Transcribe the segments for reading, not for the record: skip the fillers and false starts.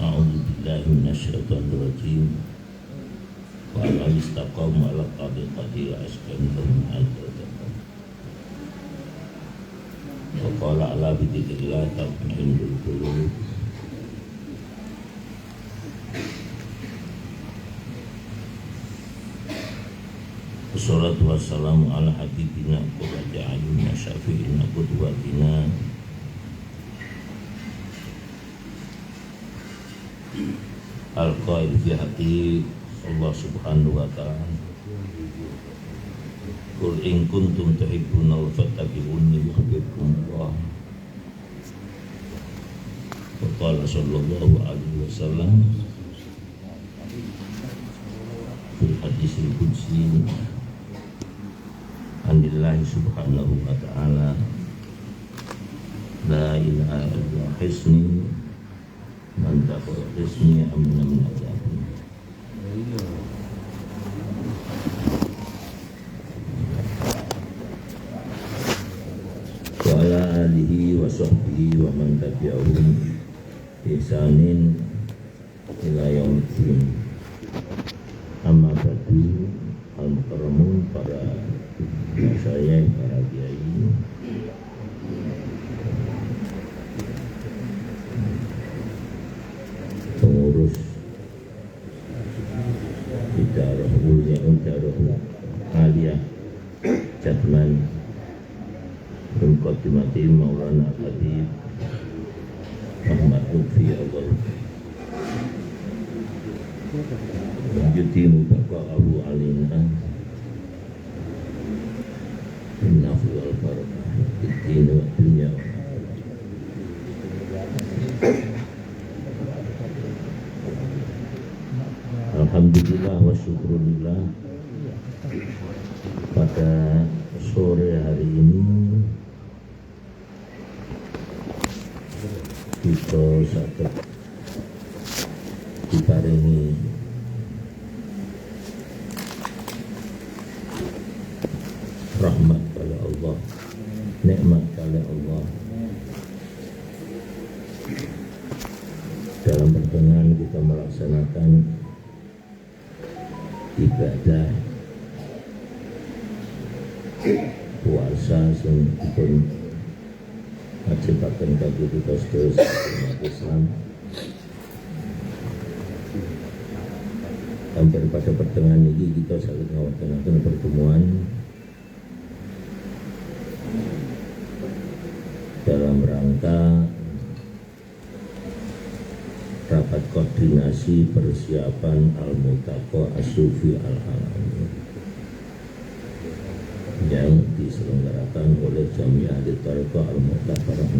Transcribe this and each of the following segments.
A'udzu billahi minasyaitonir rajim. Wa la istaqamu ala tariqati asqanahum al-jannah. Wa qala ala bidzikrillah tatma'innul qulub. Wassalatu wassalamu ala habibina qurrati a'yunina syafi'ina qudwatina al-qail fi haqi Allah subhanahu wa ta'ala. Qul in kuntum tuhibbuna fattabi'uni yuhibbukumullah. Wa qala sallallahu alaihi wasallam fil hadisil qudsi anillahi subhanahu wa ta'ala, la ilaha illa hisni man taqwa hisni amna min azabin. Wa ala alihi wa sahbihi wa man tabi'ahum bi ihsanin ila yaumiddin. Amma ba'du, al-mukarramun, para saya, para kiai, pengurus idarah aliyah Jatman Mukadimati Maulana Habib Muhammad Lutfi Allah Yutimu Baqa'ahu alina innahu al-barakah fid-din wa dunya. Alhamdulillah wa syukurillah, pada sore hari ini kita saged diparingi rahmat oleh Allah, nikmat oleh Allah. Dalam pertengahan kita melaksanakan ibadah puasa sing dipun ngajibaken kangge kita sedaya umat Islam. Hampir pada pertengahan ini kita saling ngawakaken pertemuan dalam rangka rapat koordinasi persiapan Al-Mutaqa As-Sufi Al-Alami yang diselenggarakan oleh Jamiah Al-Tariqah Al-Mu'tabarah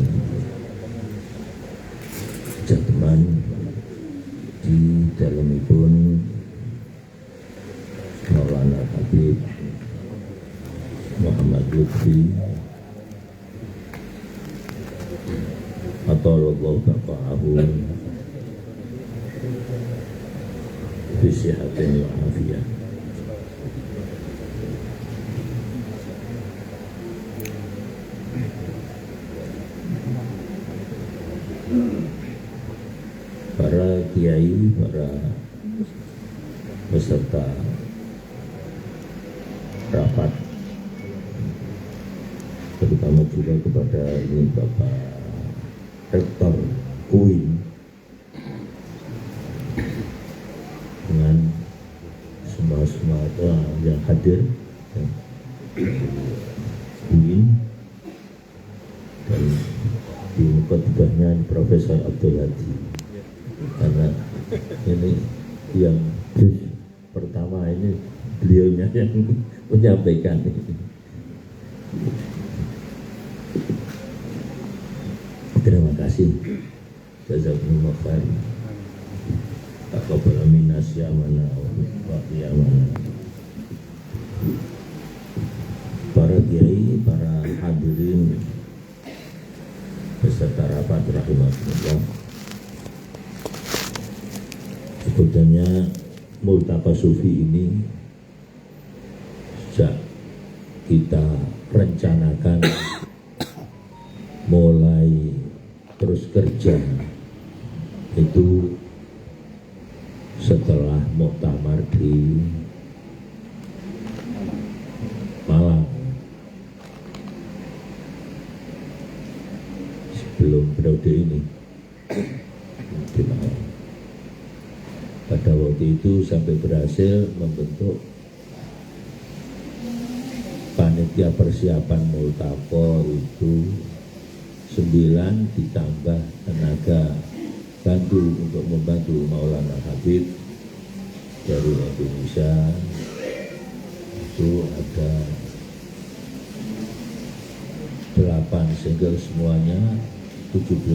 Jatman di dalamipun Maulana Habib Muhammad Lutfi Atallahu baqa'ahu fi sihatin wa afiyah. Para kiai, para peserta rapat, terutama juga kepada ini Bapak Rektor UIN dengan semua yang hadir, UIN dan di khotbahnya Profesor Abdul Hadi, karena ini yang pertama ini beliaunya yang menyampaikan. Terima kasih. Jazakumullah khair. Taqabbal minna syamana wa qiyamana. Para kiai, para hadirin beserta rapat rahimahullah. Sebetulnya Multaqa Sufi ini sejak kita rencanakan mulai terus kerja itu setelah muktamar di Malang sebelum periode ini di Malang. Pada waktu itu sampai berhasil membentuk panitia persiapan multaqo itu 9 ditambah tenaga bantu untuk membantu Maulana Habib dari Indonesia itu ada 8 sehingga semuanya 17.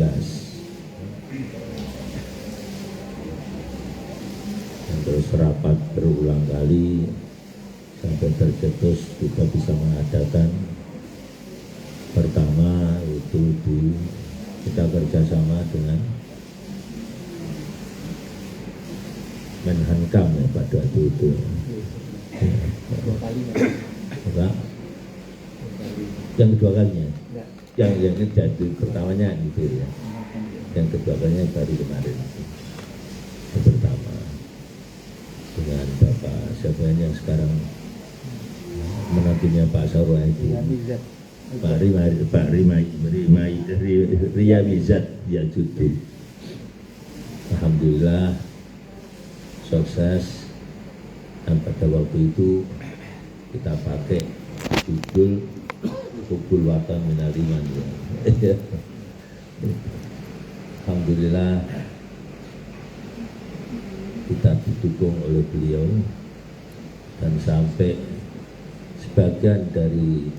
Dan terus rapat berulang kali sampai tercetus kita bisa mengadakan pertama itu kita kerjasama dengan Menhankam ya pada waktu itu. Enggak? Yang kedua kalinya? Yang ini jadi pertamanya gitu ya. Yang kedua kalinya baru kemarin. Yang pertama dengan Bapak siapa yang sekarang menantunya Pak Sarwa itu. Pak Ria Mizat ya judul. Alhamdulillah sukses, dan pada waktu itu kita pakai judul Hubul Watan Minal Iman. Alhamdulillah kita didukung oleh beliau dan sampai sebagian dari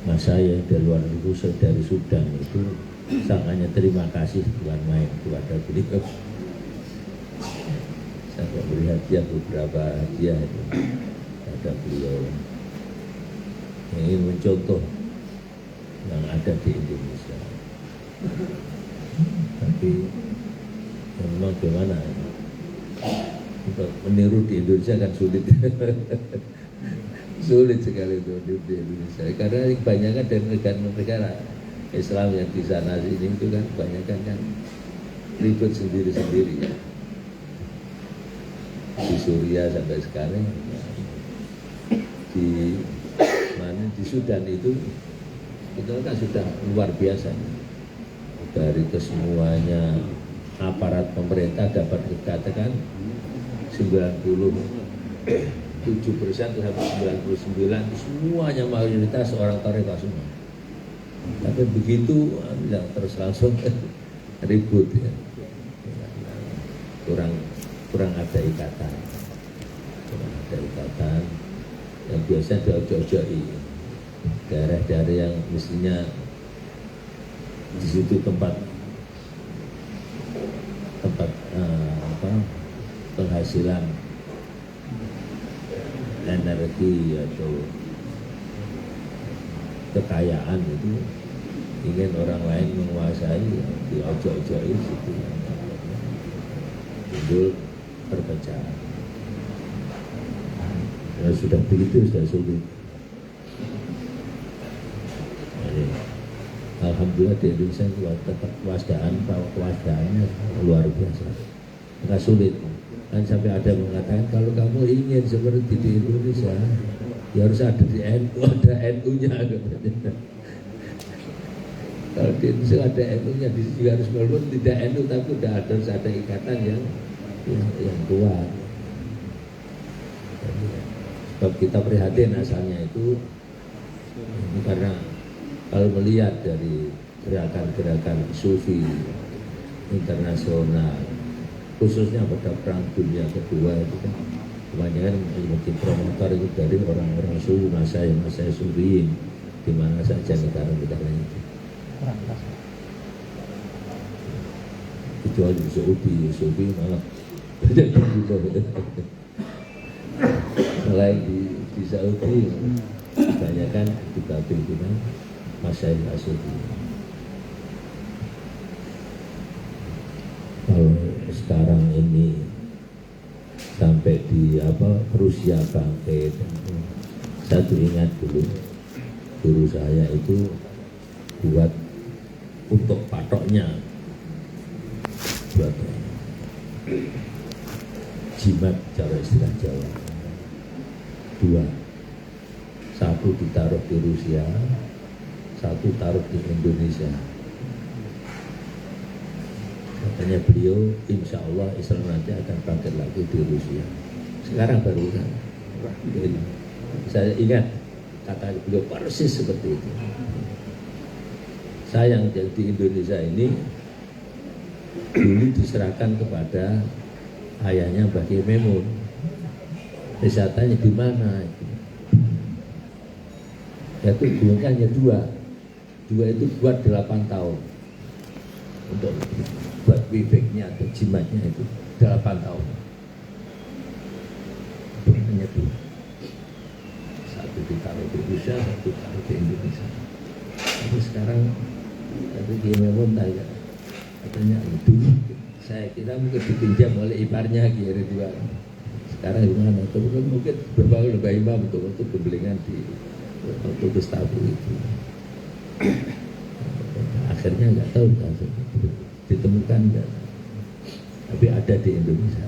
mas saya dari luar negeri dari Sudan itu sangatnya terima kasih Tuhan main kepada beliau. Saya beri hadiah beberapa hadiah itu pada beliau. Ini mencontoh yang ada di Indonesia. Tapi memang gimana untuk meniru di Indonesia kan sulit. Sulit sekali itu di Indonesia karena kebanyakan dari negara-negara Islam yang di sana sini itu kan kebanyakan kan ribut sendiri-sendiri ya. Di Suriah sampai sekarang di mana di Sudan itu kan sudah luar biasa dari kesemuanya aparat pemerintah dapat dikatakan 97% sampai 99 semuanya mayoritas orang Tarekat semua. Tapi begitu yang terus langsung ribut ya. kurang ada ikatan, yang biasa diojo-ojoi daerah-daerah yang mestinya di situ tempat penghasilan energi atau kekayaan itu ingin orang lain menguasai, diojo-ojoi situ timbul perpecahan. Ya, sudah begitu sudah sulit. Jadi, alhamdulillah di Indonesia tetap kewaspadaannya luar biasa. Nggak sulit. Kan sampai ada yang mengatakan kalau kamu ingin seperti di Indonesia, ya harus ada di NU, ada NU-nya. Kalau di Indonesia ada NU-nya, di sini harus walaupun tidak NU tapi udah harus ada ikatan yang kuat. Sebab kita prihatin asalnya itu ini karena kalau melihat dari gerakan-gerakan sufi internasional khususnya pada perang dunia kedua itu kan kebanyakan mungkin promotor itu dari orang-orang sufi, masa sufiin di mana saja negara-negara itu. Kecuali di Saudi, sufi malah jadi gitu. Selain di Saudi kebanyakan juga pimpinan masyayikh Sufi. Kalau sekarang ini sampai di Rusia bangkit, satu ingat dulu guru saya itu buat untuk patoknya buat jimat cara istilah Jawa. Dua, satu ditaruh di Rusia, satu taruh di Indonesia. Katanya beliau, insya Allah Islam nanti akan bangkit lagi di Rusia. Sekarang baru kan. Saya ingat kata beliau persis seperti itu. Sayang yang di Indonesia ini dulu diserahkan kepada ayahnya Mbah Kiai Memun. Wisatanya di mana? Yaitu hanya dua itu buat 8 tahun untuk buat wibeknya atau jimatnya itu 8 tahun. Hanya dua. Satu ditaruh di Rusia, satu ditaruh di Indonesia. Tapi sekarang tapi Kiai Memun tanya, katanya itu saya kira mungkin dipinjam oleh iparnya Kiai Ridwan. Sekarang gimana? Tapi mungkin berbagai lembaga imam untuk pembelingan di waktu Gestapo itu. Akhirnya nggak tahu ditemukan nggak. Tapi ada di Indonesia.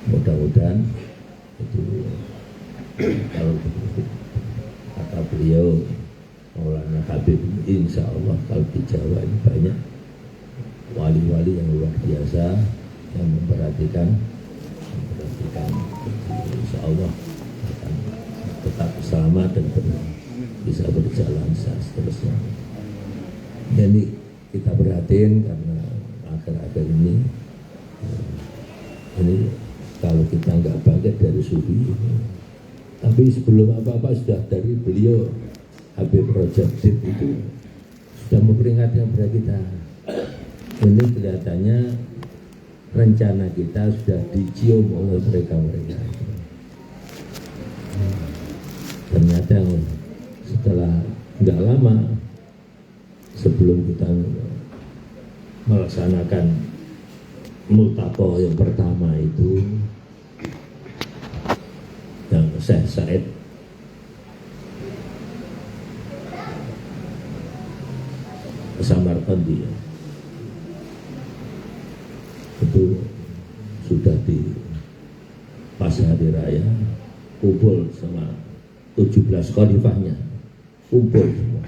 Mudah-mudahan itu kalau kata beliau Maulana Habib, insya Allah kalau di Jawa ini banyak wali-wali yang luar biasa yang memperhatikan insya Allah akan tetap selamat dan bisa berjalan seterusnya. Jadi kita perhatiin karena akhir-akhir ini kalau kita nggak bangkit dari sufi, tapi sebelum apa-apa sudah dari beliau Habib Rajab itu sudah memperingatkan kepada kita. Ini kelihatannya rencana kita sudah dicium oleh mereka-mereka. Ternyata setelah nggak lama sebelum kita melaksanakan multaqo yang pertama itu, yang Syekh Said Samarkandi itu sudah di pas hari raya kumpul sama 17 khalifahnya, kumpul semua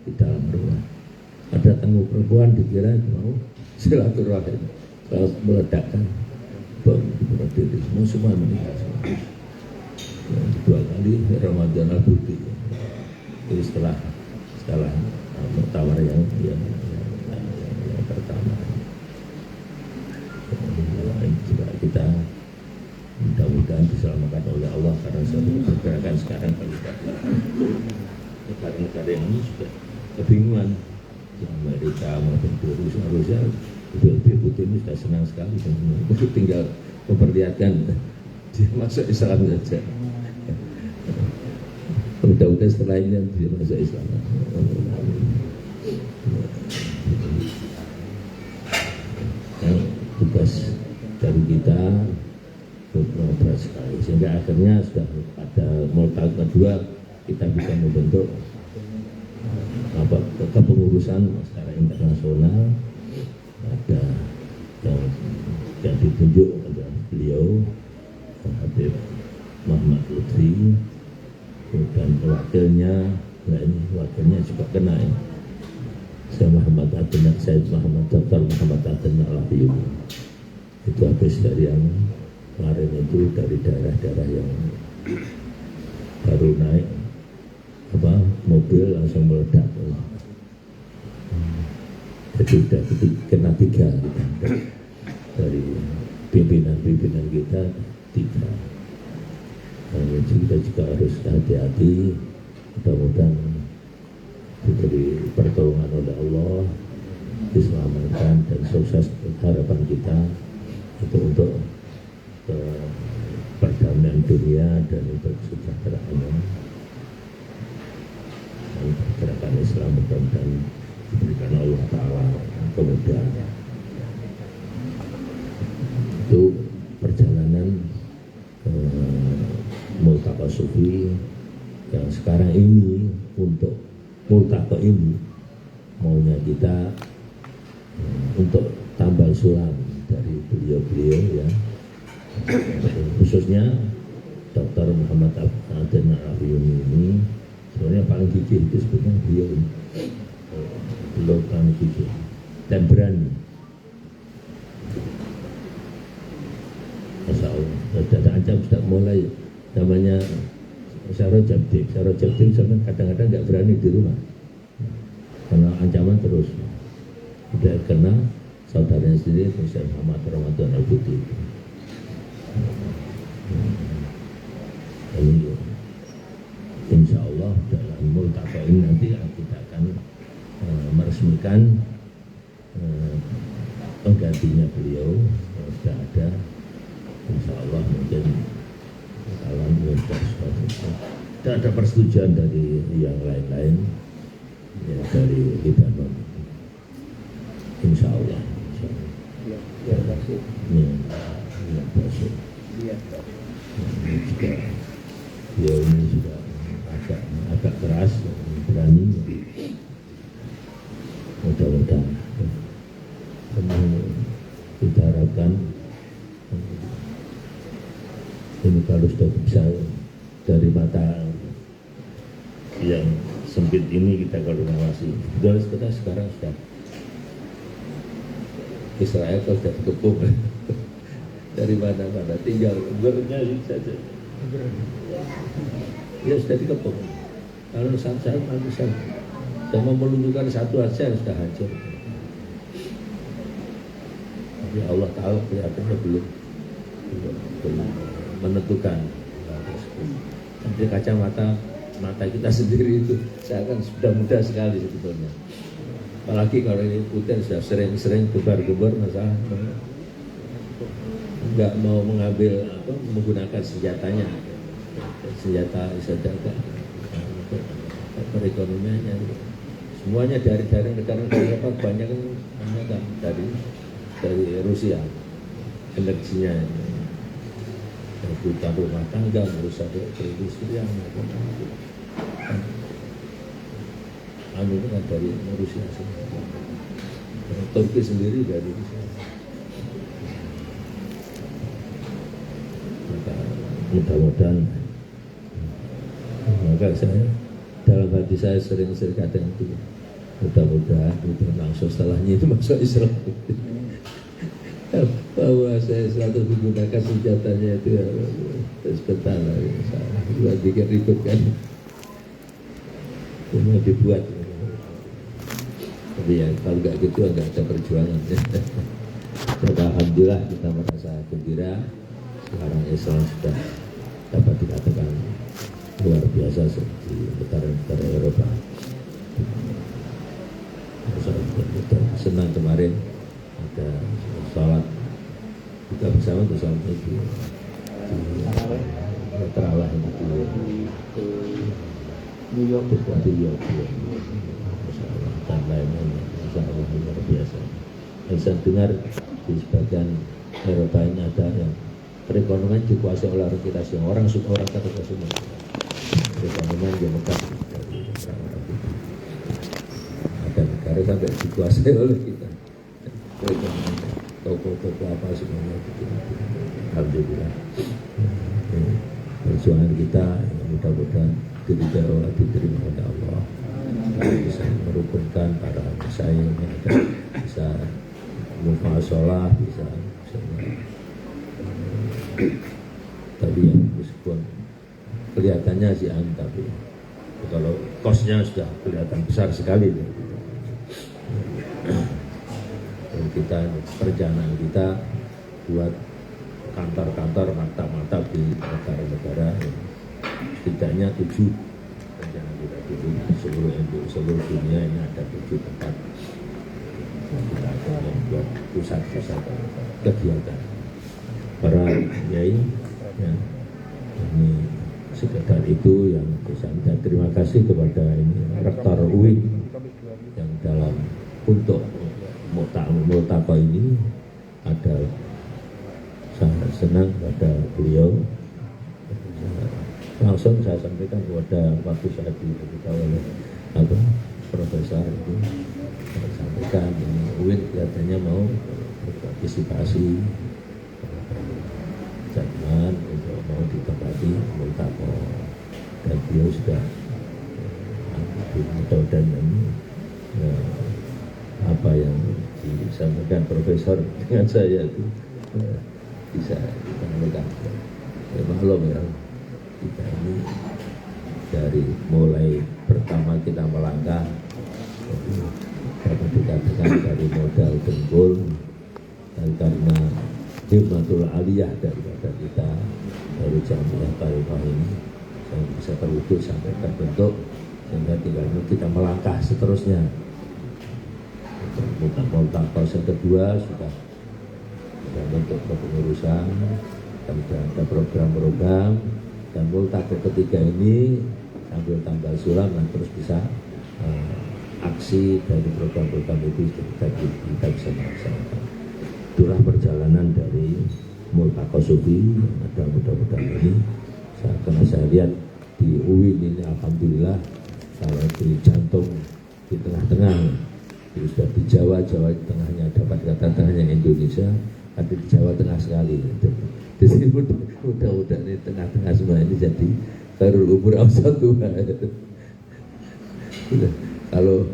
di dalam rumah. Ada tamu perempuan dikira mau silaturahim, meledakkan bom bunuh diri, semua meninggal semua. Yang kedua kali Ramadan Al-Budi, itu setelah muktamar yang pertama. Juga kita mudah-mudahan diselamatkan oleh Allah karena suatu pergerakan sekarang negara-negara yang ini sudah kebingungan. Amerika maupun Rusia Putin ini sudah senang sekali untuk tinggal memperlihatkan dia masuk Islam saja. Mudah-mudahan setelah ini dia masuk Islam. Tugas dari kita berat sekali sehingga akhirnya sudah pada multaqo kedua kita bisa membentuk kepengurusan secara internasional. Ada yang ditunjuk oleh beliau Habib Muhammad Lutfi, dan wakilnya, nah ini wakilnya juga kena ya, Syekh Muhammad Adnan, Syed Muhammad Dr. Muhammad Adnan Al-Habib. Itu habis dari yang kemarin itu dari daerah-daerah yang baru naik mobil langsung meledak. Jadi sudah kena 3 kita dari pimpinan kita 3. Jadi kita juga harus hati-hati, mudah-mudahan diberi pertolongan oleh Allah, diselamatkan dan sukses. Harapan kita itu untuk perdamaian dunia dan untuk kesejahteraan dan pergerakan Islam, mudah-mudahan diberikan Allah Ta'ala kemudahan. Itu perjalanan multaqo sufi yang sekarang ini. Untuk multaqo ini maunya kita untuk tambal sulam dari beliau-beliau ya, khususnya Dr. Muhammad Aden Al-Afiyuni ini sebenarnya paling gigih itu sebetulnya beliau paling gigih dan berani. Masya Allah, sudah ancam sudah mulai namanya Syarul Jabdik sampai kadang-kadang nggak berani di rumah karena ancaman terus. Sudah kena saudaranya sendiri, Syekh Muhammad Ramadan Al-Buti. Ini insya Allah dalam multaqo ini nanti kita akan meresmikan penggantinya beliau yang sudah ada. Insya Allah mungkin kalau tidak ada persetujuan dari yang lain-lain ya, dari Libanon. Insya Allah. Biar masuk. Ya, masuk. Beliau ini sudah agak keras, berani. Mudah-mudahan kita harapkan ini kalau sudah bisa dari mata yang sempit ini kita kalau mengawasi. Kita sekarang sudah Israel kalau sudah dikepung dari mana-mana, tinggal gubernurnya saja. Ya sudah dikepung. Kalau saat-saat manusia sudah mau menunjukkan satu aja sudah hancur. Tapi Allah tahu kelihatannya belum menentukan. Sampai kacamata kita sendiri itu seakan sudah mudah sekali sebetulnya. Apalagi kalau ini Putin sudah sering-sering gebar-gebar masalah nggak mau mengambil menggunakan senjata perekonomiannya. Semuanya dari negara banyak kan dari Rusia energinya. Hutan rumah tangga, merusak perindustrian, itu kan dari Rusia sendiri. Turki sendiri dari Rusia. Maka mudah-mudahan, maka saya dalam hati saya sering-sering kadang itu mudah-mudahan itu langsung setelahnya itu masuk Islam. Bahwa saya selalu menggunakan senjatanya itu ya, sebentar lagi saya bikin ribut kan cuma dibuat, tapi ya kalau nggak gitu nggak ada perjuangan. Jadi alhamdulillah kita merasa gembira sekarang Islam sudah dapat dikatakan luar biasa di negara-negara Eropa. Senang kemarin ada sholat kita bersama itu di terawih di New York dan lain-lain. Insya Allah luar biasa. Saya dengar di sebagian Eropa ini ada yang perekonomian dikuasai oleh orang kata semua. Perekonomian di Mekah ada negara sampai dikuasai oleh kita. Toko-toko apa semuanya itu. Alhamdulillah. Perjuangan kita mudah-mudahan diterima oleh Allah. Bisa merukunkan para pesaing, bisa mufasalah, bisa tapi yang meskipun kelihatannya sih tapi kalau kosnya sudah kelihatan besar sekali. Dan kita perencanaan kita buat kantor-kantor maktab-maktab di negara-negara setidaknya 7 rencana kita dulu seluruh dunia ini ada 7 tempat kita akan membuat pusat-pusat kegiatan para kiai ya. Ini sekedar itu yang bisa saya terima kasih kepada ini Rektor UIN yang dalam untuk multaqo ini ada sangat senang pada beliau. Langsung saya sampaikan kepada waktu saya diberitahu oleh profesor itu saya sampaikan ini UIN kelihatannya mau berpartisipasi ngaji multaqo, dan beliau sudah mudah-mudahan ini apa yang disampaikan Profesor dengan saya itu bisa kita lakukan. Ya maklum ya, kita ini dari mulai pertama kita melangkah dapat dikatakan dari modal dengkul, dan karena himmatul aliyah daripada kita dari Jamiah Karimah ini yang bisa terwujud sampai terbentuk, sehingga tinggal kita melangkah seterusnya. Multaqo yang kedua sudah bentuk kepengurusan, dan sudah ada program-program, dan multaqo ketiga ini sambil tambal sulam dan terus bisa aksi dari program-program itu kita bisa melaksanakan. Itulah perjalanan dari Multaqo Sufi. Ada mudah-mudahan ini karena saya lihat di UIN ini alhamdulillah, kalau di jantung di tengah-tengah, sudah di Jawa di tengahnya, dapat kata tengahnya Indonesia, ada di Jawa Tengah sekali. Jadi mudah-mudahan ini tengah-tengah semua ini jadi Khairul Umur Awsatuha. Kalau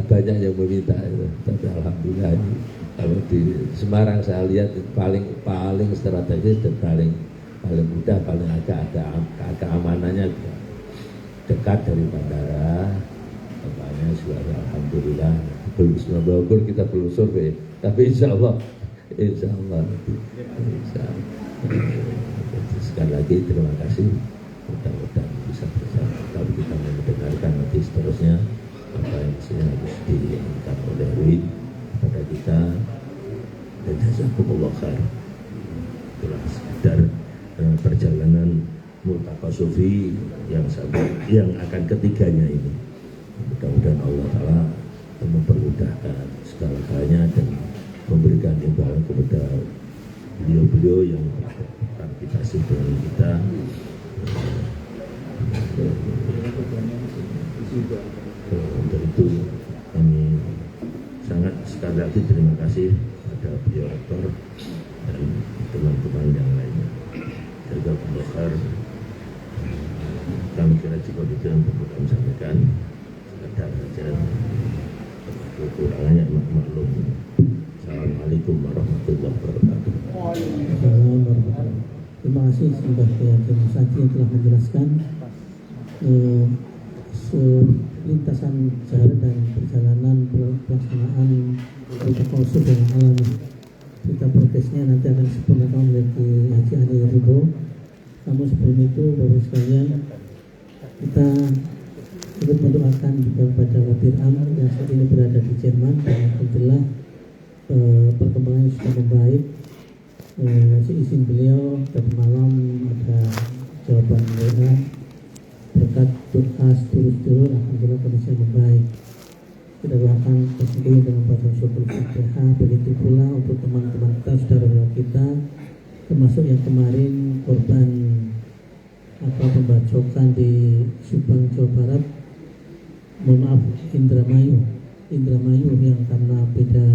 banyak yang meminta, tapi alhamdulillah ini, kalau di Semarang saya lihat paling strategis dan paling mudah, paling agak amanannya dekat dari bandara. Makanya sudah alhamdulillah belum kita belum survei, tapi insya Allah sekali lagi terima kasih, mudah-mudahan bisa bersama. Tapi kita mendengarkan nanti seterusnya apa yang harus diinginkan oleh Win pada kita, dan jazakumullah khair. Itulah sekedar perjalanan Multaqo Sufi yang akan ketiganya ini. Mudah-mudahan Allah Ta'ala mempermudahkan segala-galanya dan memberikan imbalan kepada beliau-beliau yang berpartisipasi dengan kita. Untuk itu kami sangat sekali lagi terima kasih pada beliau rektor dan teman-teman yang lainnya. Jaga pembesar, kami kira cukup itu yang perlu kami sampaikan. Sekedar saja, kekurangannya maklum. Assalamualaikum warahmatullahi wabarakatuh. Terima kasih Mbak Kiai Musadi yang telah menjelaskan lintasan jalan dan perjalanan pelaksanaan protokol sudah alami. Kita progresnya nanti akan disempurnakan oleh Haji Ali Ridho. Namun sebelum itu Bapak sekalian, kita ikut mendoakan juga kepada Wabir Am yang saat ini berada di Jerman, dan alhamdulillah perkembangannya sudah membaik. Seizin beliau tadi malam ada jawaban WA berkat doa sedulur-sedulur, alhamdulillah kondisinya membaik. Kita doakan tersebut dengan baca syukur Fatihah. Begitu pula untuk teman-teman kita, saudara kita, termasuk yang kemarin korban pembacokan di Subang, Jawa Barat. Mohon maaf, Indramayu yang karena beda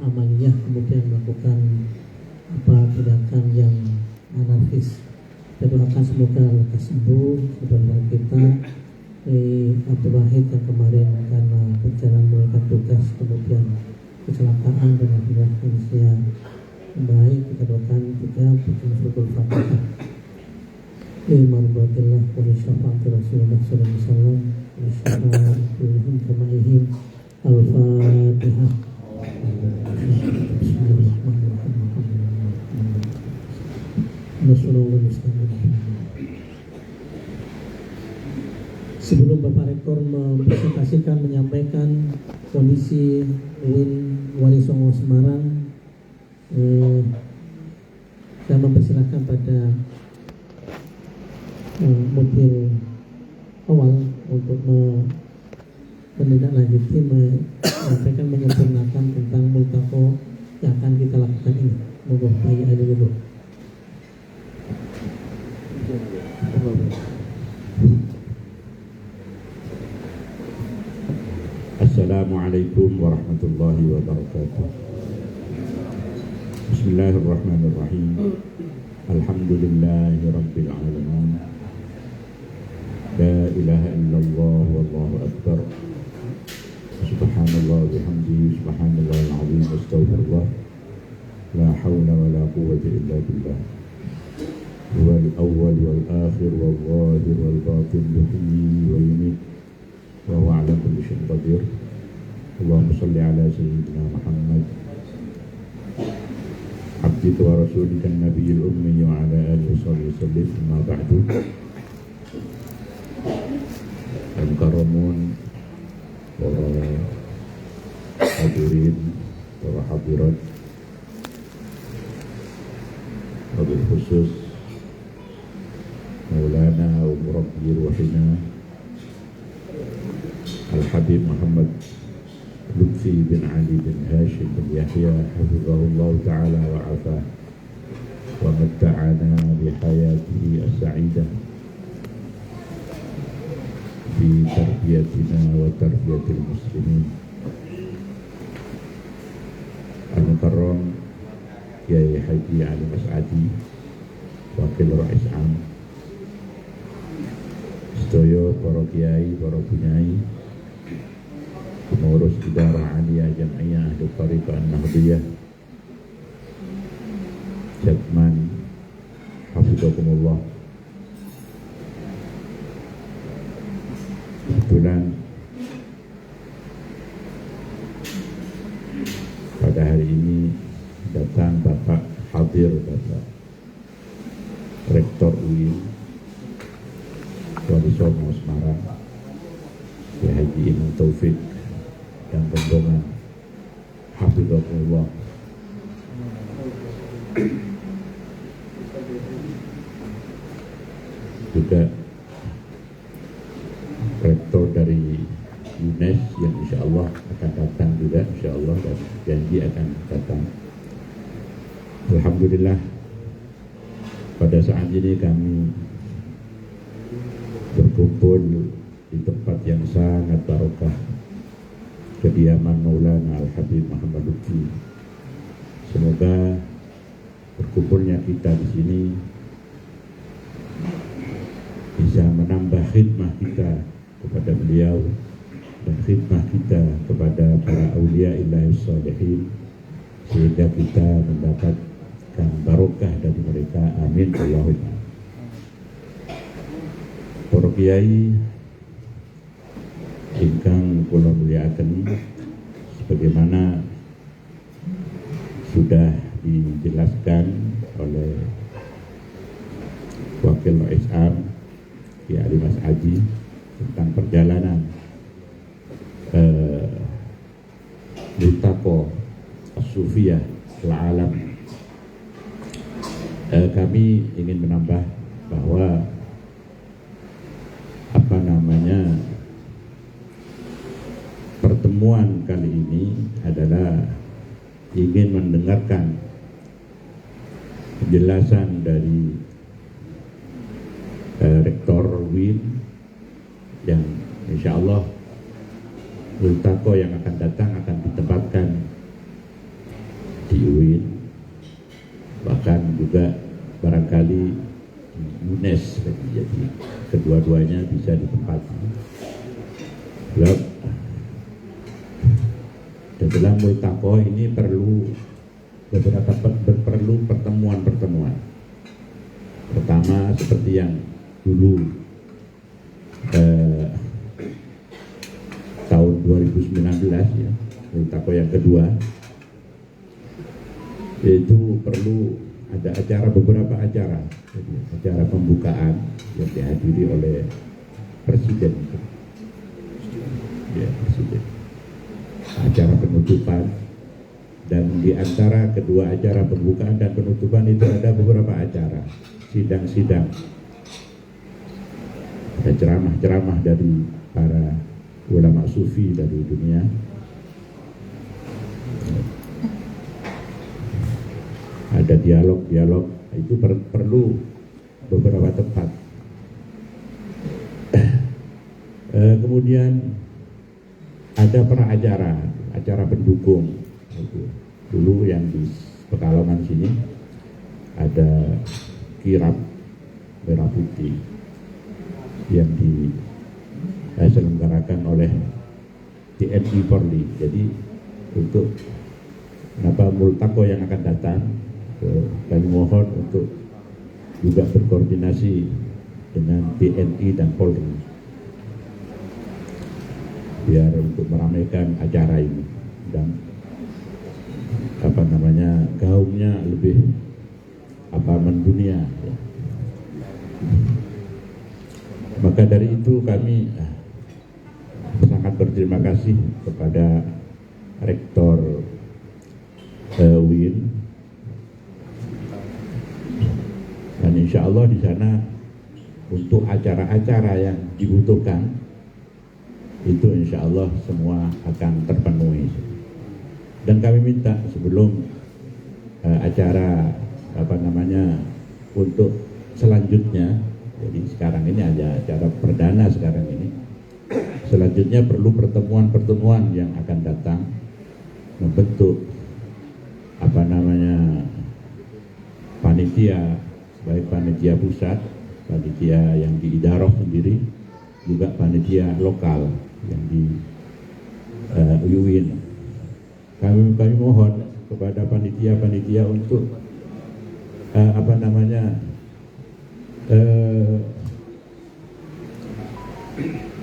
amaliyah kemudian melakukan tindakan yang anarkis. Kita doakan semoga lekas sembuh saudara kita Abdul Wahid yang kemarin karena berjalan menunaikan tugas kemudian kecelakaan dan akhirnya kondisinya baik. Kita doakan juga bikin syukur Fatihah. Liman batillah wa syafa'ati Rasulullah sallallahu alaihi wasallam wa syafa'atihim kamaihim. Al-Fatihah. Sebelum Bapak Rektor mempresentasikan, menyampaikan kondisi UIN Wali Songo Semarang, saya mempersilahkan pada mobil awal untuk menindaklanjuti, menyampaikan, menyempurnakan tentang multaqo yang akan kita lakukan ini. Monggo Pak Yai dulu. Assalamualaikum warahmatullahi wabarakatuh. Bismillahirrahmanirrahim. Alhamdulillahi Rabbil Alamin. La ilaha illallah wallahu akbar. Subhanallah bihamdihi subhanallahil azim astaghfirullah. La hawla wa la quwwata illa billah. Huwal awwal wal akhir wal zahir wal batin yuhyi wa yumiit wa huwa ala kulli syai'in qadir. Allahumma shalli ala sayyidina Muhammad abdika wa rasulika an-nabiyil ummi wa ala alihi wa sahbihi sallim. Amma ba'du. Al-karamun, para hadirin, para hadirat, wabil khusus Maulana wa Murabbi Ruhina Al-Habib Muhammad Lutfi bin Ali bin Hashim bin Yahya hafizahullah ta'ala wa afah wa matta'ana bihayatihi as-sa'idah fi tarbiyatina wa tarbiyatil muslimin. Al-Mukarram Kiai Haji Ali Mas'adi, Wakil Rais Am, sedaya para kiai, para bunyai, pengurus Idarah Aliyah Jam'iyah Ahli Thariqah An-Nahdiyah, Jatman, hafizakumullah. Kebetulan pada hari ini datang Bapak hadir, Bapak Rektor UIN Wali Songo Semarang, Kiai Haji Imam Taufik dan rombongan, hafizahullah. Juga rektor dari UNES yang insya Allah akan datang juga, insya Allah, dan janji akan datang. Alhamdulillah, pada saat ini kami berkumpul di tempat yang sangat barokah, kediaman Maulana Al-Habib Muhammad Lutfi. Semoga berkumpulnya kita di sini bisa menambah khidmah kita kepada beliau dan khidmah kita kepada para awliya ilahi salihin, sehingga kita mendapatkan barokah dari mereka. Amin Allahumma. Para kiai ingkang kula mulyakaken, sebagaimana sudah dijelaskan oleh Wakil Rais Am Kiai Ali Mas'adi tentang perjalanan Multaqo As-Sufiyah Al-Alam, kami ingin menambah bahwa pertemuan kali ini adalah ingin mendengarkan penjelasan dari Rektor UIN yang insya Allah Multaqo yang akan datang akan ditempatkan di UIN, bahkan juga barangkali UNES, jadi kedua-duanya bisa ditempatkan. Dan dalam Multaqo ini perlu pertemuan-pertemuan. Pertama seperti yang dulu tahun 2019 ya, Multaqo yang kedua, yaitu perlu ada beberapa acara, jadi acara pembukaan yang dihadiri oleh Presiden, ya Presiden, acara penutupan, dan di antara kedua acara pembukaan dan penutupan itu ada beberapa acara sidang-sidang, ada ceramah-ceramah dari para ulama sufi dari dunia. Ada dialog-dialog, itu perlu beberapa tempat. Kemudian ada acara pendukung. Dulu yang di Pekalongan sini ada kirap merah putih yang diselenggarakan oleh TNI Polri. Jadi untuk multaqo yang akan datang, kami mohon untuk juga berkoordinasi dengan TNI dan Polri biar untuk meramaikan acara ini dan gaungnya lebih mendunia ya. Maka dari itu kami sangat berterima kasih kepada Rektor UIN, dan insya Allah di sana untuk acara-acara yang dibutuhkan itu insya Allah semua akan terpenuhi. Dan kami minta sebelum acara untuk selanjutnya, jadi sekarang ini ada acara perdana sekarang ini, selanjutnya perlu pertemuan-pertemuan yang akan datang membentuk panitia, baik panitia pusat, panitia yang di Idaroh sendiri, juga panitia lokal yang di UIN. Kami mohon kepada panitia untuk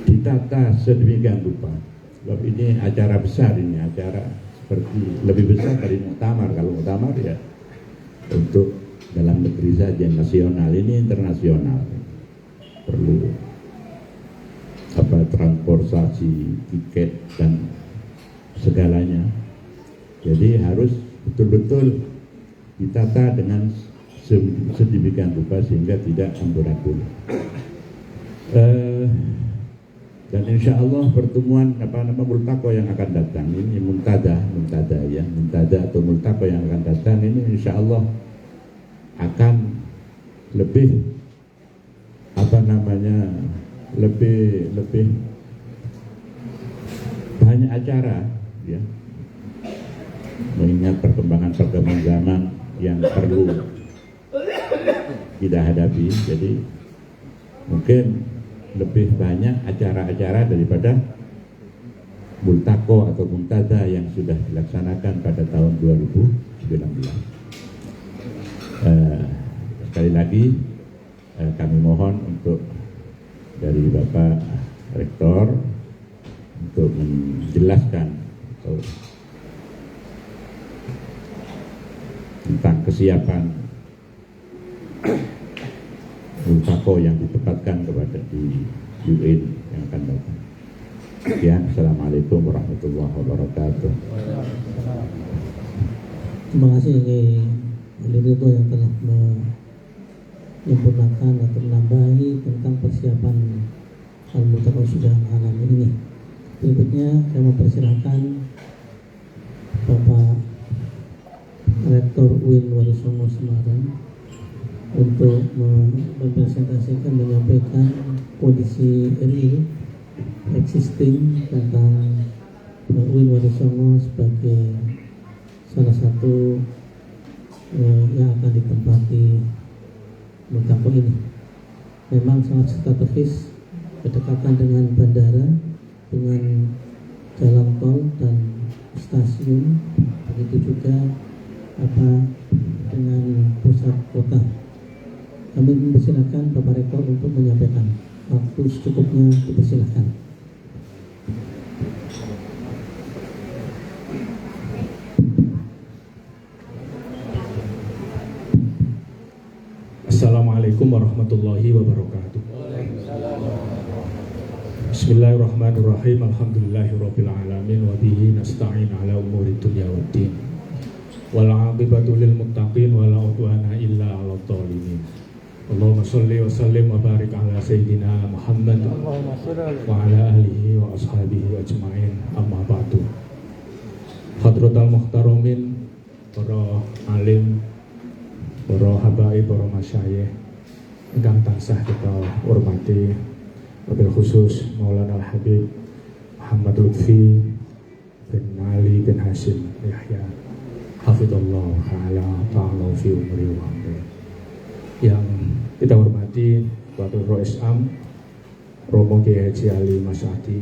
ditata sedemikian rupa. Sebab ini acara besar, ini acara seperti lebih besar dari muktamar. Kalau muktamar ya untuk dalam negeri saja, nasional, ini internasional. Perlu transportasi, tiket dan segalanya. Jadi harus betul-betul ditata dengan sedemikian rupa sehingga tidak amburadul. Dan insya Allah pertemuan multaqo yang akan datang ini, muntada atau multaqo yang akan datang ini insya Allah akan lebih lebih banyak acara ya, mengingat perkembangan zaman yang perlu kita hadapi. Jadi mungkin lebih banyak acara-acara daripada multaqo atau muntada yang sudah dilaksanakan pada tahun 2019. Sekali lagi kami mohon untuk dari Bapak Rektor untuk menjelaskan tentang kesiapan multaqo yang ditempatkan kepada di UIN yang akan datang. Sekian, Assalamualaikum warahmatullahi wabarakatuh. Terima kasih Wali Ridho yang telah menyempurnakan atau menambahi tentang persiapan Al-Multaqo Sudahan Alam ini. Berikutnya saya mempersilahkan Bapak Rektor UIN Wali Songo Semarang untuk mempresentasikan, menyampaikan kondisi real existing tentang UIN Wali Songo sebagai salah satu yang akan ditempati multaqo ini. Memang sangat strategis, berdekatan dengan bandara, dengan jalan tol dan stasiun, begitu juga dengan pusat kota. Kami mempersilahkan Bapak Rektor untuk menyampaikan. Waktu secukupnya dipersilahkan. Assalamualaikum warahmatullahi wabarakatuh. Bismillahirrahmanirrahim. Alhamdulillahirabbil alamin wa bihi nasta'in ala umuri dunya waddin. Wal 'aqibatu lil muttaqin wa la 'udwana illa 'alal zalimin. Allahumma shalli wa sallim wa barik ala sayyidina Muhammad wa ala alihi wa ashabihi ajma'in. Amma ba'du. Hadratal muhtaramin, para alim, para habaib, para masyayikh ingkang tansah kita hormati, wabil khusus Maulana Al-Habib Muhammad Lutfi bin Ali bin Hashim Yahya hafidhallahu ta'ala fi umri wa amri. yang kita hormati Bapak Rois Am Romo Kiai Haji Ali Masyadi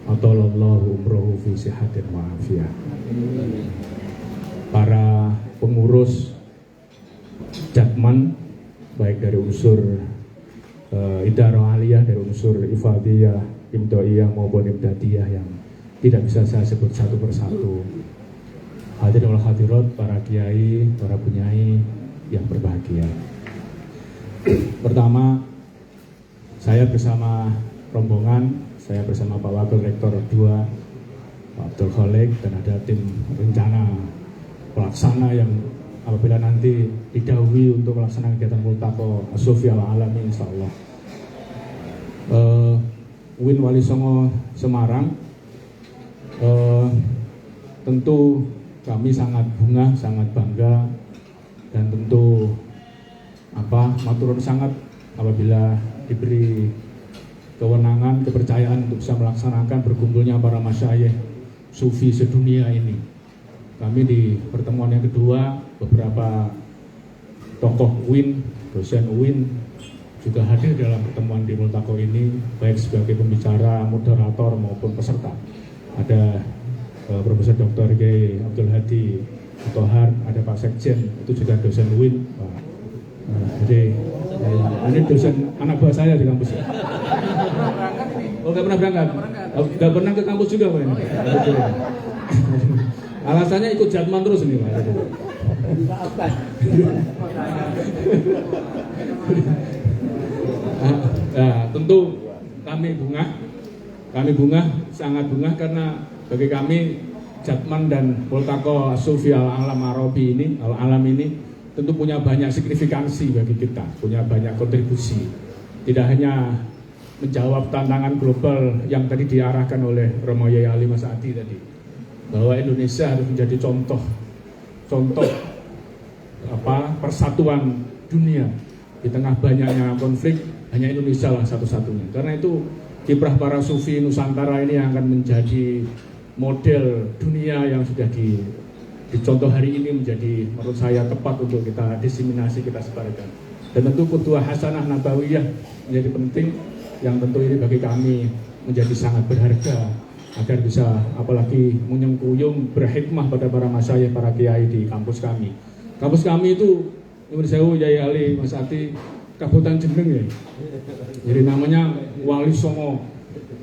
Ataulallahu umrohu fi sihatin wa afiyah, para pengurus Jatman baik dari unsur Idarah Aliyah, dari unsur Ifadiyah, Imdoiyah maupun Imdadiyah yang tidak bisa saya sebut satu persatu. Hadirin wal hadirat, para kiai, para bunyai yang berbahagia. Pertama, saya bersama rombongan, saya bersama Pak Wakil Rektor 2, Pak Abdul Khalik, dan ada tim rencana pelaksana yang apabila nanti didahului untuk melaksanakan kegiatan Multaqo As-Sufi Al-Alami insyaallah. UIN Wali Songo Semarang, tentu kami sangat bangga, sangat bangga, dan tentu matur nuwun sangat apabila diberi kewenangan, kepercayaan untuk bisa melaksanakan berkumpulnya para masyayikh sufi sedunia ini. Kami di pertemuan yang kedua, beberapa tokoh UIN, dosen UIN juga hadir dalam pertemuan di Multaqo ini, baik sebagai pembicara, moderator maupun peserta. Ada Profesor Dr. Kiai Abdul Hadi Tohar, ada Pak Sekjen, itu juga dosen UIN. Jadi ini dosen anak buah saya di kampus. Oh, nggak pernah berangkat? Nggak pernah ke kampus juga Pak ini? Alasannya ikut Jatman terus ini Pak. Nah, tentu kami bunga, sangat bunga karena bagi kami Jatman dan Multaqo As-Sufi Al-Alam ini tentu punya banyak signifikansi bagi kita, punya banyak kontribusi. Tidak hanya menjawab tantangan global yang tadi diarahkan oleh Romo Yai Ali Masyadi tadi, bahwa Indonesia harus menjadi contoh persatuan dunia di tengah banyaknya konflik. Hanya Indonesia lah satu-satunya. Karena itu kiprah para sufi Nusantara ini yang akan menjadi model dunia yang sudah dicontoh hari ini, menjadi menurut saya tepat untuk kita diseminasi, kita sebarkan. Dan tentu Qudwah Hasanah Nabawiyah menjadi penting, yang tentu ini bagi kami menjadi sangat berharga agar bisa apalagi menyengkuyung berhikmah pada para masyayikh, para kiai di kampus kami. Kampus kami itu Nyuwun Sewu Yai Ali Masyadi Kabupaten Jeneng ya. Jadi namanya Wali Songo.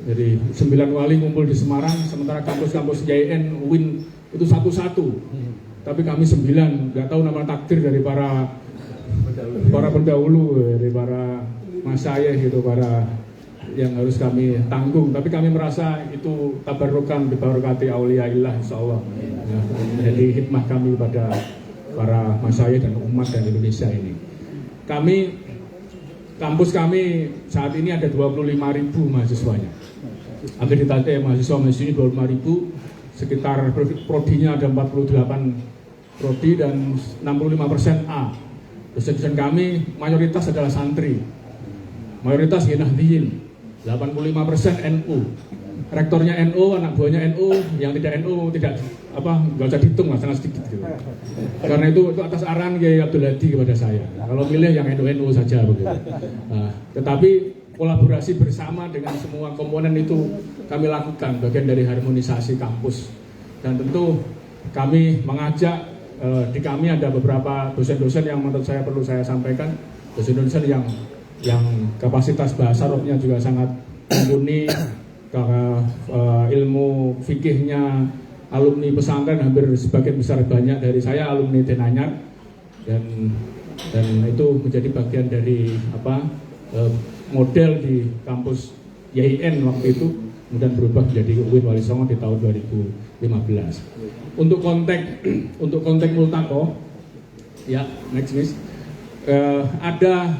Jadi 9 wali ngumpul di Semarang, sementara kampus-kampus YN, UIN itu satu-satu. Tapi kami 9, nggak tahu nama takdir dari para pendahulu, dari para masyayikh gitu, para yang harus kami tanggung. Tapi kami merasa itu tabarukan bibarakati auliyaillah insyaallah. Ya, jadi hikmah kami pada para masyayikh dan umat dan Indonesia ini. Kampus kami saat ini ada 25.000 mahasiswanya. Hampir ditanya mahasiswa di sini 25.000, sekitar prodinya ada 48 prodi dan 65% A. Dosen-dosen kami mayoritas adalah santri, mayoritas Nahdliyin, 85% NU. Rektornya NU, anak buahnya NU, yang tidak NU tidak nggak usah dihitung lah, sangat sedikit gitu. Karena itu atas arahan Kiai Abdul Hadi kepada saya. Kalau milih yang NU saja begitu. Nah, tetapi kolaborasi bersama dengan semua komponen itu kami lakukan, bagian dari harmonisasi kampus. Dan tentu kami mengajak di kami ada beberapa dosen-dosen yang menurut saya perlu saya sampaikan, dosen-dosen yang kapasitas bahasa Arabnya juga sangat mumpuni, ilmu fikihnya, alumni pesantren hampir sebagian besar banyak dari saya alumni Denanyar, dan itu menjadi bagian dari model di kampus YIN waktu itu, kemudian berubah menjadi UIN Wali Songo di tahun 2015. Untuk konteks Multaqo, ya next ada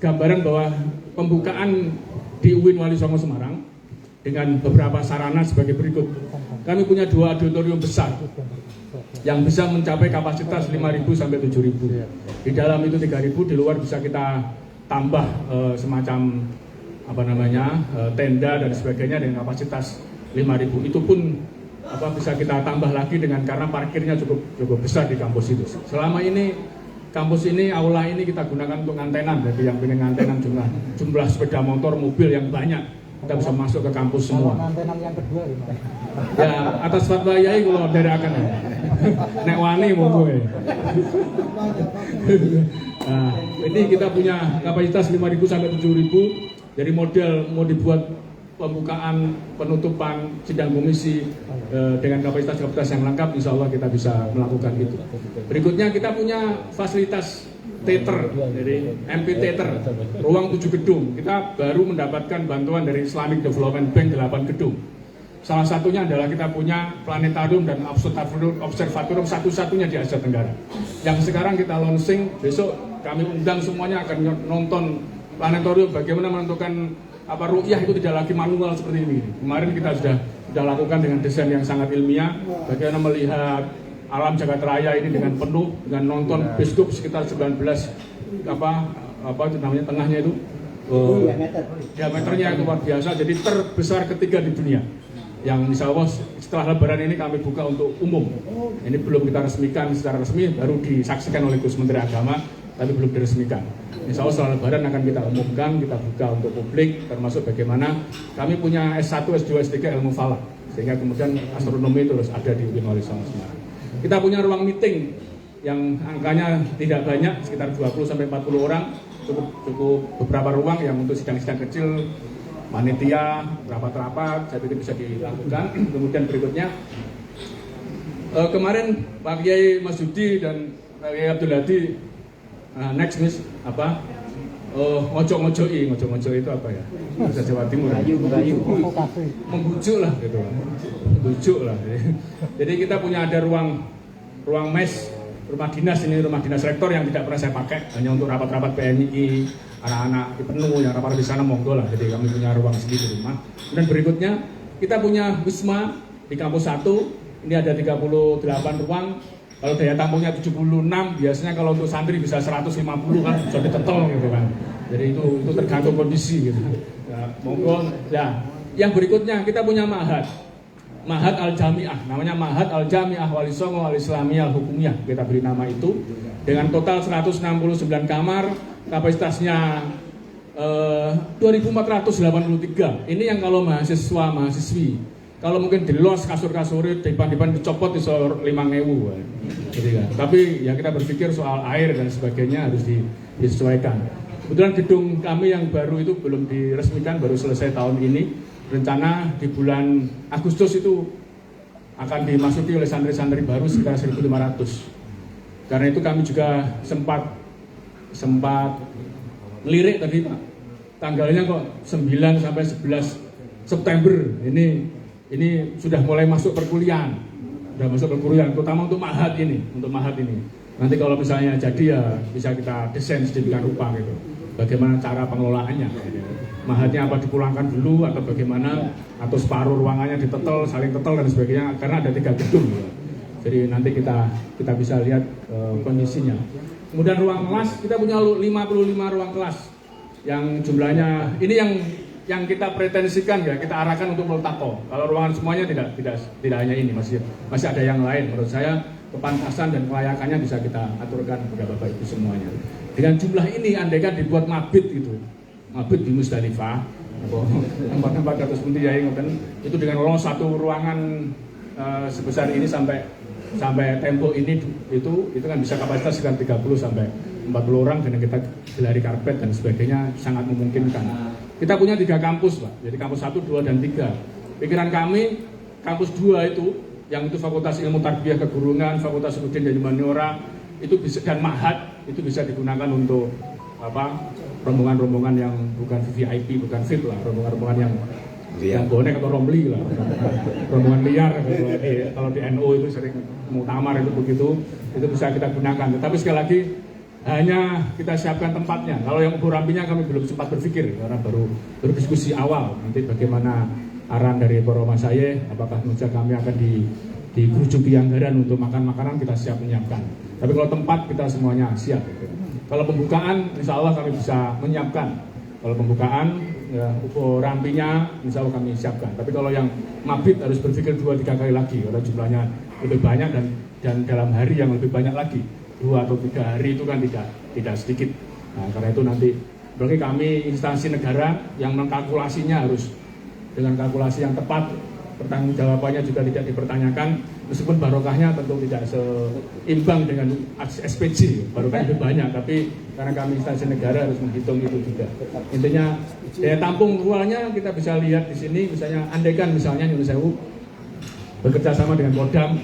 gambaran bahwa pembukaan di UIN Wali Songo Semarang dengan beberapa sarana sebagai berikut. Kami punya 2 auditorium besar yang bisa mencapai kapasitas 5.000 sampai 7.000. Di dalam itu 3.000, di luar bisa kita tambah semacam tenda dan sebagainya dengan kapasitas 5.000. Itu pun bisa kita tambah lagi karena parkirnya cukup besar di kampus itu. Selama ini kampus ini, aula ini kita gunakan untuk ngantenan. Jadi yang pengen ngantenan jumlah sepeda motor, mobil yang banyak, kita bisa masuk ke kampus semua. Ngantenan yang kedua gimana? Ya atas fatwa yai kalau dari akan ya. Nek wani monggo ya. Nah, ini kita punya kapasitas 5.000 sampai 7.000. Jadi model mau dibuat pembukaan, penutupan sidang komisi dengan kapasitas yang lengkap, insya Allah kita bisa melakukan itu. Berikutnya kita punya fasilitas teater, jadi MP Theater, ruang 7 gedung. Kita baru mendapatkan bantuan dari Islamic Development Bank 8 gedung. Salah satunya adalah kita punya planetarium dan observatorium satu-satunya di Asia Tenggara. Yang sekarang kita launching, besok kami undang semuanya akan nonton planetarium, bagaimana menentukan ru'yah itu tidak lagi manual seperti ini. Kemarin kita sudah lakukan dengan desain yang sangat ilmiah, bagaimana melihat alam jagat raya ini dengan penuh, dengan nonton bioskop sekitar 19 tengahnya itu diameternya itu luar biasa, jadi terbesar ketiga di dunia. Yang insya Allah setelah lebaran ini kami buka untuk umum. Ini belum kita resmikan secara resmi, baru disaksikan oleh Gus Menteri Agama, tapi belum diresmikan. Insya Allah setelah lebaran akan kita umumkan, kita buka untuk publik, termasuk bagaimana kami punya S1, S2, S3 ilmu falak, sehingga kemudian astronomi terus ada di UIN Wali Songo Semarang. Kita punya ruang meeting yang angkanya tidak banyak, sekitar 20-40 orang, cukup beberapa ruang yang untuk sidang-sidang kecil, panitia, rapat-rapat, saya pikir bisa dilakukan. Kemudian berikutnya, kemarin Pak Kiai Mas Yudi dan Pak Kiai Abdul Hadi, next miss ngocok itu apa ya? Bahasa Jawa Timur. Membujuk lah gitu. Membujuk lah. Jadi kita punya ada ruang mes, rumah dinas rektor yang tidak pernah saya pakai, hanya untuk rapat-rapat PNI, anak-anak penuh yang rapat di sana monggo lah. Jadi kami punya ruang sendiri di rumah. Dan berikutnya kita punya Wisma di kampus 1. Ini ada 38 ruang. Kalau daya tampungnya 76, biasanya kalau untuk santri bisa 150 kan, sudah ditetel gitu kan. Jadi itu tergantung kondisi gitu. Ya, monggo. Ya, yang berikutnya kita punya Ma'had Al-Jami'ah, namanya Ma'had Al-Jami'ah Wali Songo Al-Islamiyah Al-Hukumiyah, kita beri nama itu, dengan total 169 kamar, kapasitasnya 2.483. Ini yang kalau mahasiswi. Kalau mungkin di los kasur-kasur, dipan dicopot di 5.000. Gitu kan. Tapi ya kita berpikir soal air dan sebagainya harus disesuaikan. Kebetulan gedung kami yang baru itu belum diresmikan, baru selesai tahun ini. Rencana di bulan Agustus itu akan dimasuki oleh santri-santri baru sekitar 1.500. Karena itu kami juga sempat lirik tadi Pak. Tanggalnya kok 9 sampai 11 September ini sudah mulai masuk perkuliahan, terutama untuk Ma'had ini. Nanti kalau misalnya jadi ya bisa kita desain sedemikian rupa gitu. Bagaimana cara pengelolaannya? Ma'hadnya apa dipulangkan dulu atau bagaimana? Atau separuh ruangannya ditetel, saling tetel dan sebagainya. Karena ada 3 gedung. Gitu. Jadi nanti kita bisa lihat kondisinya. Kemudian ruang kelas kita punya 55 ruang kelas yang jumlahnya ini yang kita pretensikan ya, kita arahkan untuk multaqo. Kalau ruangan semuanya tidak hanya ini, masih ada yang lain. Menurut saya kepantasan dan kelayakannya bisa kita aturkan kepada Bapak Ibu semuanya. Dengan jumlah ini andaikan dibuat mabit di Musdalifah, tempat-tempat kados pundi ya itu dengan los satu ruangan sebesar ini sampai tembok ini itu kan bisa kapasitas sekitar 30 sampai 40 orang dengan kita gelari karpet dan sebagainya, sangat memungkinkan. Kita punya 3 kampus Pak, jadi kampus 1, 2, dan 3. Pikiran kami, kampus 2 itu, yang itu Fakultas Ilmu Tarbiyah Kegurungan, Fakultas Udin dan Humaniora, itu bisa, dan Ma'had, itu bisa digunakan untuk rombongan-rombongan yang bukan VIP, bukan VIP lah, rombongan-rombongan yang bonek atau rombli lah, rombongan liar. Kalau di NU itu sering muktamar itu begitu, itu bisa kita gunakan. Tetapi sekali lagi, hanya kita siapkan tempatnya. Kalau yang ubur rampinya kami belum sempat berpikir karena baru diskusi awal. Nanti bagaimana arahan dari para masyayikh, apakah kami akan dikerucuki anggaran untuk makan makanan, kita siap menyiapkan. Tapi kalau tempat kita semuanya siap. Kalau pembukaan, insya Allah kami bisa menyiapkan. Kalau pembukaan, ya, ubur rampinya, insya Allah kami siapkan. Tapi kalau yang mabit harus berpikir 2-3 kali lagi karena jumlahnya lebih banyak dan dalam hari yang lebih banyak lagi. 2 atau 3 hari itu kan tidak sedikit. Nah, karena itu nanti berarti kami instansi negara yang mengkalkulasinya harus dengan kalkulasi yang tepat, pertanggungjawabannya juga tidak dipertanyakan, meskipun barokahnya tentu tidak seimbang dengan SPJ, barokahnya lebih banyak, tapi karena kami instansi negara harus menghitung itu juga. Intinya daya tampung ruangnya kita bisa lihat di sini, misalnya andaikan misalnya Nyun Sewu bekerja sama dengan Kodam,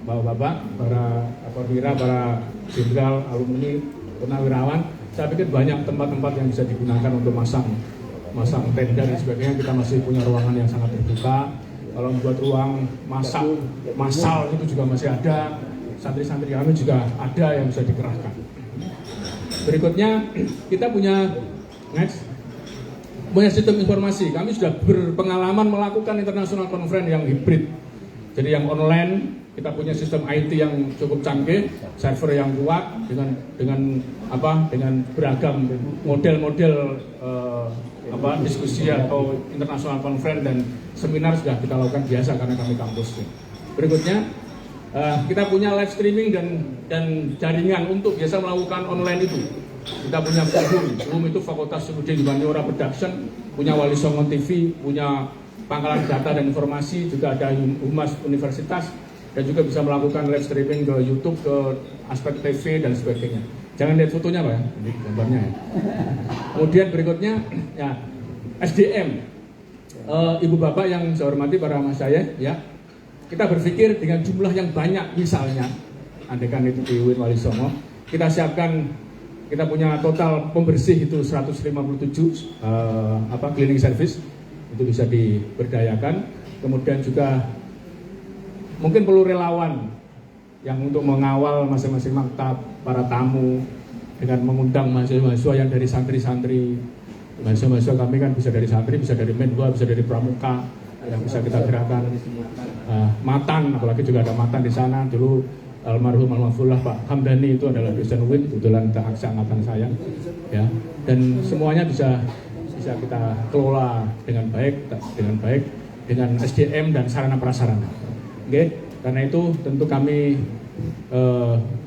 bapak-bapak, para perwira, para jenderal, alumni, purnawirawan, saya pikir banyak tempat-tempat yang bisa digunakan untuk masang tenda dan sebagainya. Kita masih punya ruangan yang sangat terbuka. Kalau membuat ruang masal itu juga masih ada. Santri-santri kami juga ada yang bisa dikerahkan. Berikutnya kita punya sistem informasi. Kami sudah berpengalaman melakukan international conference yang hibrid. Jadi yang online, kita punya sistem IT yang cukup canggih, server yang kuat dengan beragam model-model diskusi atau international conference dan seminar sudah kita lakukan biasa karena kami kampus. Berikutnya kita punya live streaming dan jaringan untuk biasa melakukan online itu. Kita punya Zoom itu Fakultas Studi Humaniora Production, punya Wali Songo TV, punya Pangkalan Data dan Informasi, juga ada Humas Universitas, dan juga bisa melakukan live streaming ke YouTube, ke Aspek TV dan sebagainya. Jangan lihat fotonya Pak ya, ini gambarnya ya. Kemudian berikutnya ya SDM, Ibu Bapak yang saya hormati, para masyayikh ya, kita berpikir dengan jumlah yang banyak, misalnya andaikan itu di UIN Wali Songo, kita siapkan, kita punya total pembersih itu 157 cleaning service, itu bisa diberdayakan. Kemudian juga mungkin perlu relawan yang untuk mengawal masing-masing maktab, para tamu, dengan mengundang mahasiswa yang dari santri-santri. Mahasiswa kami kan bisa dari santri, bisa dari Menwa, bisa dari Pramuka, yang bisa kita gerakkan. Matan, apalagi juga ada Matan di sana. Dulu almarhum Almarhumullah Pak Hamdani itu adalah dosen UIN, kebetulan angkatan saya, ya. Dan semuanya bisa kita kelola dengan baik dengan SDM dan sarana prasarana. Oke, karena itu tentu kami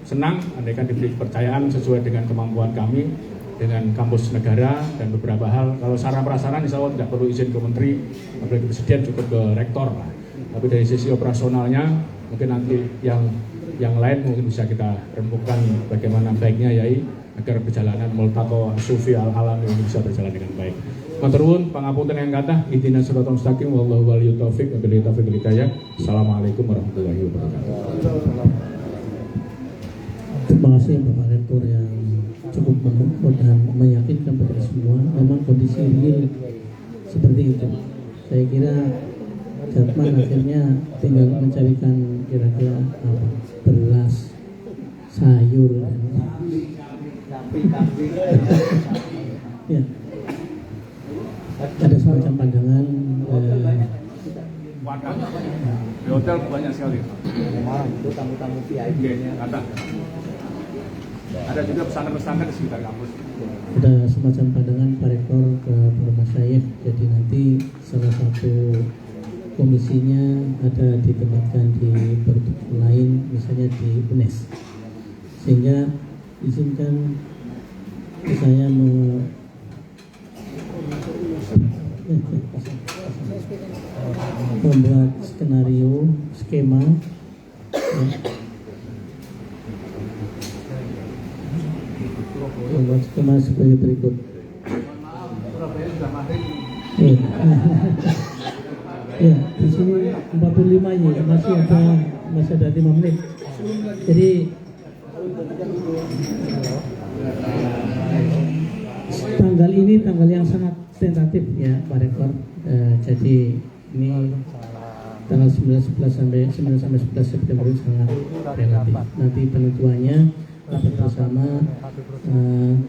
senang andaikan diberi kepercayaan sesuai dengan kemampuan kami dengan kampus negara dan beberapa hal. Kalau sarana prasarana insya Allah tidak perlu izin ke menteri, apalagi presiden, cukup ke rektor lah. Tapi dari sisi operasionalnya mungkin nanti yang lain mungkin bisa kita rembukan bagaimana baiknya Yai agar perjalanan Multaqo Sufi Al-Alam ini bisa berjalan dengan baik. Maturnuwun pangapunten yang kathah, ihdinas siratal mustaqim, wallahu waliyut taufiq, wabillahi taufiq wal hidayah. Assalamualaikum warahmatullahi wabarakatuh. Terima kasih Bapak Rektor yang cukup mengukur dan meyakinkan kepada semua. Memang kondisi real seperti itu. Saya kira Jatman akhirnya tinggal mencarikan kira-kira beras, sayur, ya. Ada semacam pandangan di hotel banyak sekali. Itu tamu-tamu VIP-nya. Ada juga pesantren-pesantren di sekitar kampus. Ada semacam pandangan Pak Rektor ke para masyayikh. Jadi nanti salah satu komisinya ada ditempatkan di bertujuan lain, misalnya di UNES. Sehingga izinkan saya membuat skenario, skema ya. Membuat skema sebagai berikut. Ya, di sini 45 ya, masih ada 5 menit. Jadi tanggal ini tanggal yang sangat tentatif ya Pak Rektor. Jadi ini tanggal 9 sampai 11 September itu sangat relatif. Nanti penentuannya rapat bersama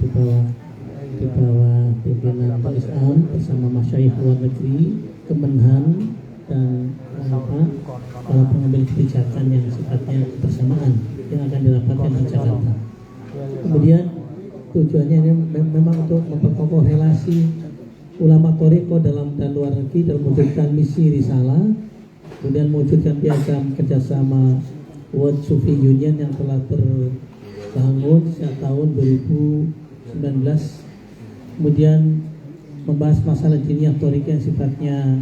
di bawah pimpinan Pak Isam bersama masyayikh luar negeri, Kemenhan dan para pengambil kebijakan yang sifatnya kebersamaan yang akan dirapatkan di Jakarta. Kemudian tujuannya ini memang untuk memperkokoh relasi ulama Thariqah dalam dan luar negeri dalam mewujudkan misi risalah, kemudian mewujudkan piagam kerjasama World Sufi Union yang telah bangun sejak tahun 2019, kemudian membahas masalah diniyah thoriqah yang sifatnya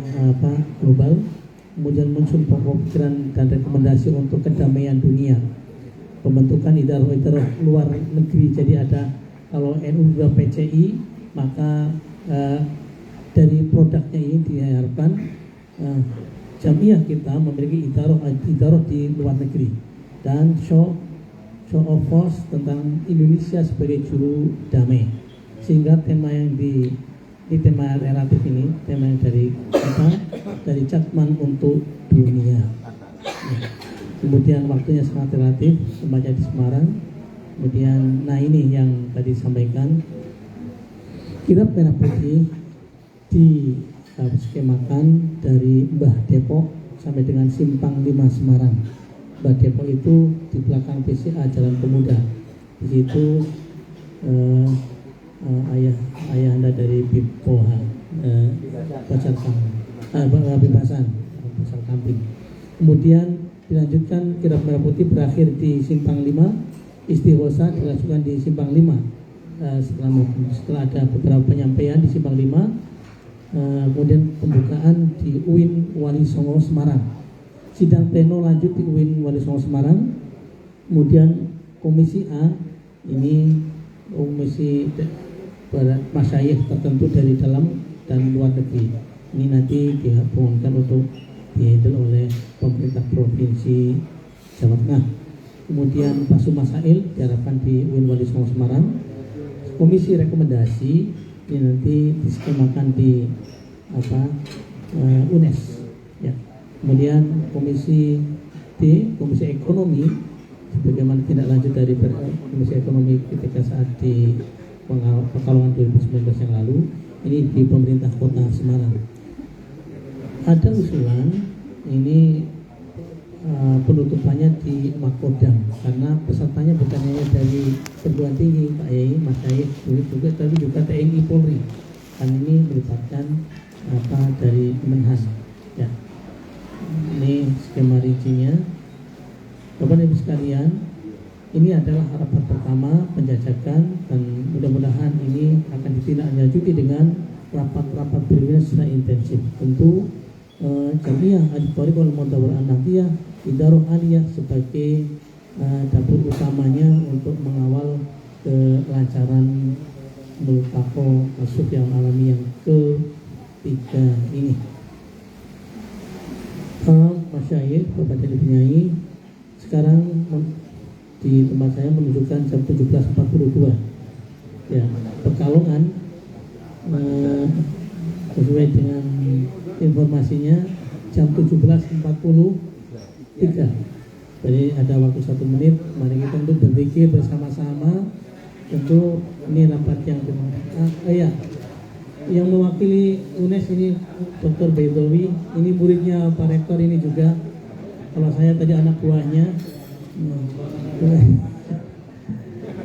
global, kemudian muncul pokok pikiran dan rekomendasi untuk kedamaian dunia, pembentukan idaroh luar negeri. Jadi ada, kalau NU sudah PCI, maka dari produknya ini diharapkan jamiah kita memiliki idaroh di luar negeri dan show of force tentang Indonesia sebagai juru damai, sehingga tema yang ini tema relatif ini, tema yang dari Catman untuk dunia. Kemudian waktunya sangat relatif, tempatnya di Semarang. Kemudian, nah ini yang tadi disampaikan, kirab merah putih diskemakan dari Mbah Depok sampai dengan Simpang 5 Semarang. Mbah Depok itu di belakang PCA Jalan Pemuda. Di situ ayah anda dari Bipoha Pasar Kambing. Kemudian dilanjutkan kirab merah putih berakhir di Simpang 5, istighosa dilakukan di Simpang 5. Setelah ada beberapa penyampaian di Simpang 5, kemudian pembukaan di UIN Wali Songo Semarang, sidang pleno lanjut di UIN Wali Songo Semarang. Kemudian komisi A ini komisi masyayikh tertentu dari dalam dan luar negeri, ini nanti dihubungkan untuk dihandle oleh pemerintah provinsi Jawa Tengah. Kemudian Pasu Masail diharapkan di UIN Wali Songo Semarang. Komisi rekomendasi ini nanti diskemakan di UNES ya. Kemudian komisi D, komisi ekonomi, sebagaimana tindak lanjut dari komisi ekonomi ketika saat di Pekalongan 2019 yang lalu, ini di pemerintah kota Semarang. Ada usulan ini penutupannya di Makodam, karena pesertanya bukan hanya dari perguruan tinggi Pak Yai, Mas Yai, juga tapi juga TNI Polri. Kan ini melibatkan dari Menhas. Ya. Ini skema rincinya. Bapak Ibu sekalian, ini adalah harapan pertama penjajakan, dan mudah-mudahan ini akan ditindaklanjuti dengan rapat-rapat berikutnya secara intensif. Tentu Jamiah Al-Thoriq wal Mudawwarah An-Nahdiyah Idaroh Aliyah sebagai dapur utamanya untuk mengawal kelancaran multaqo as-Sufi al-alami yang ketiga ini. Masyayikh, Bapak dan Ibu Nyai, sekarang di tempat saya menunjukkan jam 17.42. Ya, Pekalongan sesuai dengan informasinya jam 17.43. Jadi ada waktu 1 menit. Mari kita untuk berpikir bersama-sama. Tentu ini rapat yang mewakili UNES ini Dr. Baidowi. Ini muridnya Pak Rektor ini juga. Kalau saya tadi anak buahnya.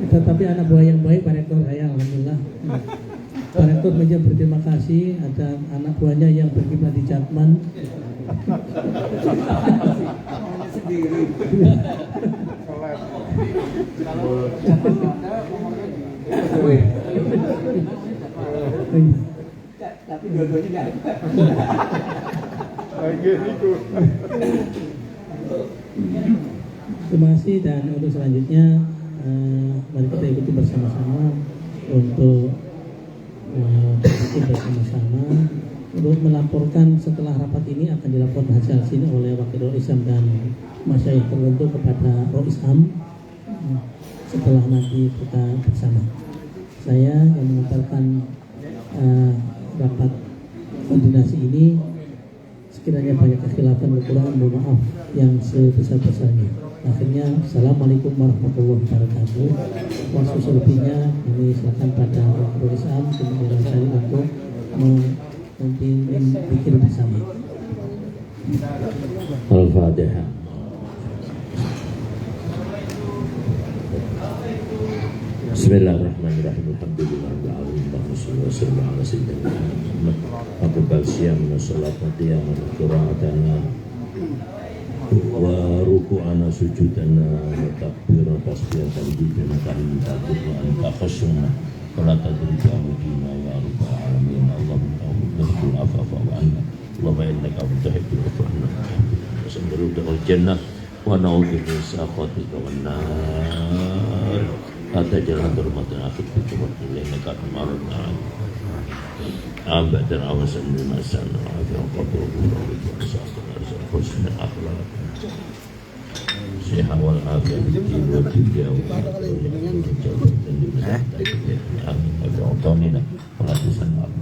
Tetapi anak buah yang baik Pak Rektor saya, alhamdulillah. Pak Rektor meja berterima kasih, ada anak buahnya yang berkiprah di Catman. Tapi dua-duanya nggak ada. Terima kasih, dan untuk selanjutnya mari kita ikuti bersama-sama untuk bersama-sama untuk melaporkan setelah rapat ini akan dilaporkan hasil sini oleh Wakil Rois Am dan masyayikh tertentu kepada Rois Am setelah nanti kita bersama. Saya yang mengantarkan rapat koordinasi ini, sekiranya banyak kekhilafan kekurangan, mohon maaf yang sebesar-besarnya. Akhirnya, Assalamualaikum warahmatullahi wabarakatuh. Waktu selebihnya ini silakan pada Wakil Rois Am kemudian saya untuk bikin bersama. Al-Fatihah. Bismillahirrahmanirrahim. Alhamdulillahirabbil alamin. Wassalatu wassalamu ala sayyidina Muhammad. Aqbal siyamna salatna qiyamana qira'atana wa ruku'ana sujudana wa takbirana tasbihata wujudina kalimata wa anta khusyuna wala tadrika mudina ya rabbal alamin Allahumma tawfiqul afafa wa anna Allahumma innaka tuhibbul afwa wa sandaru da'ul jannah wa na'udzu min sakhatika wan nar hatta jalan turmatan akhir wa innaka amarna abad awasan limasan wa qabul wa sa'atan husnul akhlaq sehat wal afiat di dunia wa akhirat. Amin. Amin.